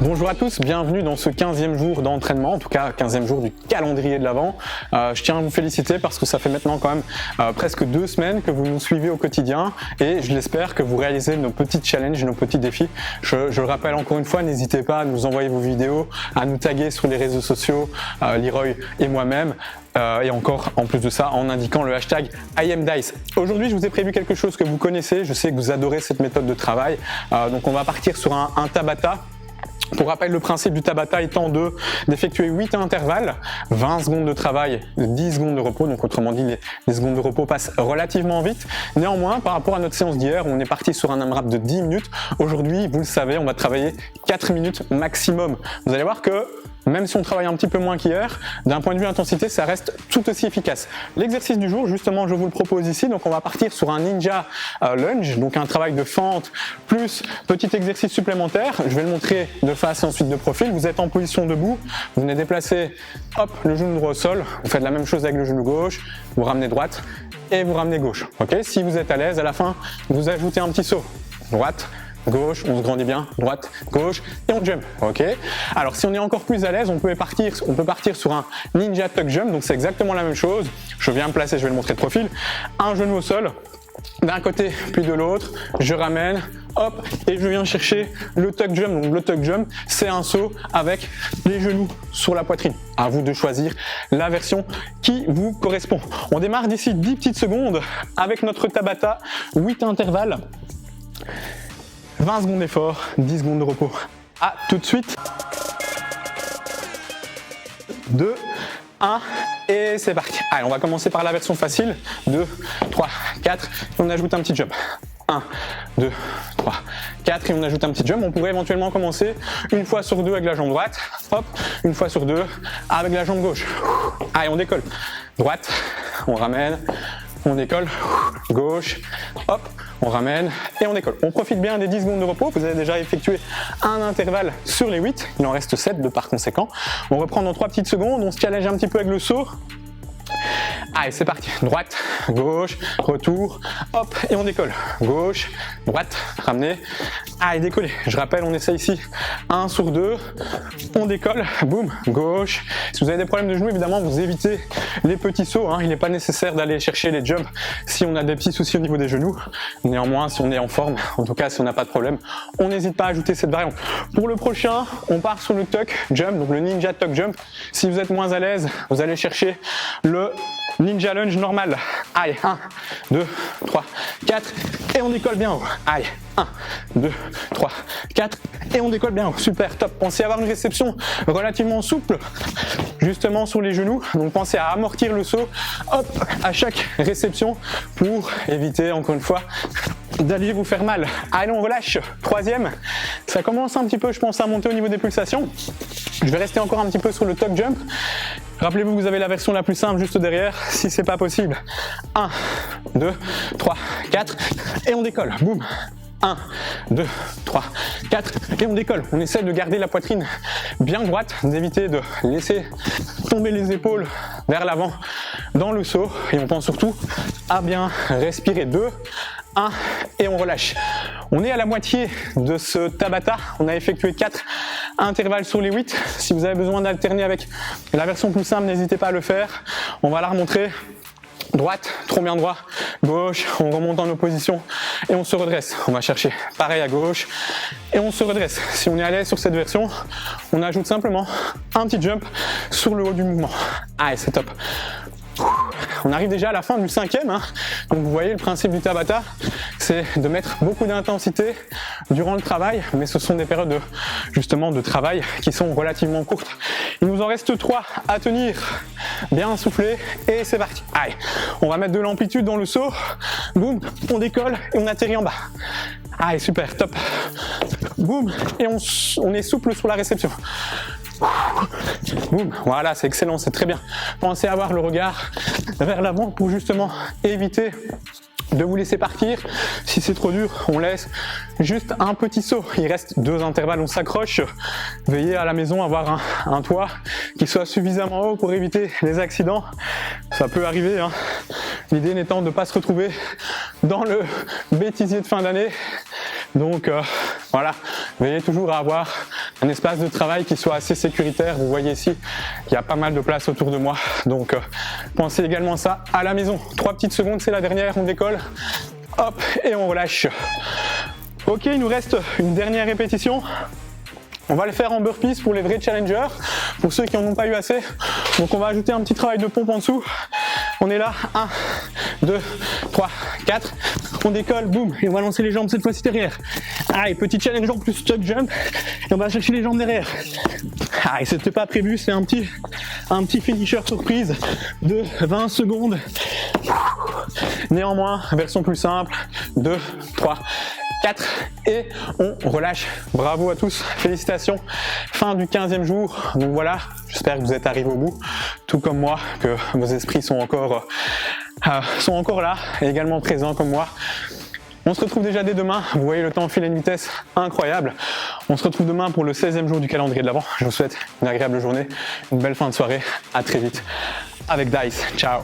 Bonjour à tous, bienvenue dans ce 15e jour d'entraînement, en tout cas 15e jour du calendrier de l'Avent. Je tiens à vous féliciter parce que ça fait maintenant quand même presque 2 semaines que vous nous suivez au quotidien et je l'espère que vous réalisez nos petits challenges, nos petits défis. Je le rappelle encore une fois, n'hésitez pas à nous envoyer vos vidéos, à nous taguer sur les réseaux sociaux, Leroy et moi-même. Et encore en plus de ça en indiquant le hashtag IamDice. Aujourd'hui je vous ai prévu quelque chose que vous connaissez, je sais que vous adorez cette méthode de travail, donc on va partir sur un Tabata. Pour rappel, le principe du Tabata étant d'effectuer 8 intervalles, 20 secondes de travail, 10 secondes de repos, donc autrement dit les secondes de repos passent relativement vite. Néanmoins, par rapport à notre séance d'hier, on est parti sur un AMRAP de 10 minutes. Aujourd'hui, vous le savez, on va travailler 4 minutes maximum. Vous allez voir que même si on travaille un petit peu moins qu'hier, d'un point de vue intensité, ça reste tout aussi efficace. L'exercice du jour, justement, je vous le propose ici. Donc, on va partir sur un ninja lunge, donc un travail de fente plus petit exercice supplémentaire. Je vais le montrer de face et ensuite de profil. Vous êtes en position debout, vous venez déplacer, hop, le genou droit au sol. Vous faites la même chose avec le genou gauche, vous ramenez droite et vous ramenez gauche. Ok ? Si vous êtes à l'aise, à la fin, vous ajoutez un petit saut. Droite, gauche, on se grandit bien, droite, gauche, et on jump, ok. Alors si on est encore plus à l'aise, on peut partir sur un ninja tuck jump, donc c'est exactement la même chose. Je viens me placer, je vais le montrer de profil. Un genou au sol, d'un côté puis de l'autre, je ramène, hop, et je viens chercher le tuck jump. Donc le tuck jump, c'est un saut avec les genoux sur la poitrine. À vous de choisir la version qui vous correspond. On démarre d'ici 10 petites secondes avec notre Tabata, 8 intervalles. 20 secondes d'effort, 10 secondes de repos. À tout de suite. 2, 1 et c'est parti. Allez, on va commencer par la version facile. 2, 3, 4 et on ajoute un petit jump. 1, 2, 3, 4 et on ajoute un petit jump. On pourrait éventuellement commencer une fois sur 2 avec la jambe droite. Hop, une fois sur 2 avec la jambe gauche. Allez, on décolle. Droite, on ramène. On décolle, gauche, hop, on ramène et on décolle. On profite bien des 10 secondes de repos. Vous avez déjà effectué un intervalle sur les 8. Il en reste 7 de par conséquent. On reprend dans 3 petites secondes. On se challenge un petit peu avec le saut. Allez, c'est parti. Droite, gauche, retour, hop, et on décolle. Gauche, droite, ramenez. Allez, décoller. Je rappelle, on essaie ici 1 sur 2. On décolle, boum, gauche. Si vous avez des problèmes de genoux, évidemment, vous évitez les petits sauts. Il n'est pas nécessaire d'aller chercher les jumps si on a des petits soucis au niveau des genoux. Néanmoins, si on est en forme, en tout cas, si on n'a pas de problème, on n'hésite pas à ajouter cette variante. Pour le prochain, on part sur le tuck jump, donc le ninja tuck jump. Si vous êtes moins à l'aise, vous allez chercher le ninja lunge normal. Allez, 1, 2, 3, 4 et on décolle bien haut. Allez, 1, 2, 3, 4 et on décolle bien haut. Super, top. Pensez à avoir une réception relativement souple justement sur les genoux. Donc pensez à amortir le saut, hop, à chaque réception pour éviter encore une fois d'aller vous faire mal. Allez, on relâche. Troisième, ça commence un petit peu, je pense, à monter au niveau des pulsations. Je vais rester encore un petit peu sur le tuck jump. Rappelez-vous que vous avez la version la plus simple juste derrière, si c'est pas possible. 1, 2, 3, 4 et on décolle. Boum. 1, 2, 3, 4 et on décolle. On essaie de garder la poitrine bien droite, d'éviter de laisser tomber les épaules vers l'avant dans le saut et on pense surtout à bien respirer. 2, 1 et on relâche. On est à la moitié de ce Tabata. On a effectué 4 intervalles sur les 8. Si vous avez besoin d'alterner avec la version plus simple, n'hésitez pas à le faire. On va la remontrer. Droite, trop bien droit, gauche, on remonte en opposition et on se redresse. On va chercher pareil à gauche et on se redresse. Si on est à l'aise sur cette version, on ajoute simplement un petit jump sur le haut du mouvement. Allez, c'est top. On arrive déjà à la fin du 5e, donc vous voyez le principe du Tabata, c'est de mettre beaucoup d'intensité durant le travail, mais ce sont des périodes justement de travail qui sont relativement courtes. Il nous en reste 3 à tenir, bien soufflé et c'est parti. Allez, on va mettre de l'amplitude dans le saut, boum, on décolle et on atterrit en bas. Allez, super, top, boum, et on est souple sur la réception. Boum, voilà, c'est excellent, c'est très bien. Pensez à avoir le regard vers l'avant pour justement éviter de vous laisser partir. Si c'est trop dur, on laisse juste un petit saut. Il reste 2 intervalles, on s'accroche. Veillez à la maison à avoir un toit qui soit suffisamment haut pour éviter les accidents. Ça peut arriver, L'idée n'étant de ne pas se retrouver dans le bêtisier de fin d'année. Donc voilà, veillez toujours à avoir un espace de travail qui soit assez sécuritaire. Vous voyez ici, il y a pas mal de place autour de moi. Donc, pensez également ça à la maison. 3 petites secondes, c'est la dernière, on décolle. Hop, et on relâche. Ok, il nous reste une dernière répétition. On va le faire en burpees pour les vrais challengers, pour ceux qui n'en ont pas eu assez. Donc on va ajouter un petit travail de pompe en dessous. On est là, 1, 2, 3, 4. On décolle, boum, et on va lancer les jambes cette fois-ci derrière. Allez, petit challenge en plus tuck jump, et on va chercher les jambes derrière. Allez, c'était pas prévu, c'est un petit finisher surprise de 20 secondes. Néanmoins, version plus simple, 2, 3, 4 et on relâche. Bravo à tous, félicitations. Fin du 15e jour. Donc voilà, j'espère que vous êtes arrivés au bout, tout comme moi, que vos esprits sont encore là et également présents comme moi. On se retrouve déjà dès demain. Vous voyez, le temps file à une vitesse incroyable. On se retrouve demain pour le 16e jour du calendrier de l'Avent. Je vous souhaite une agréable journée, une belle fin de soirée. À très vite avec Dice. Ciao.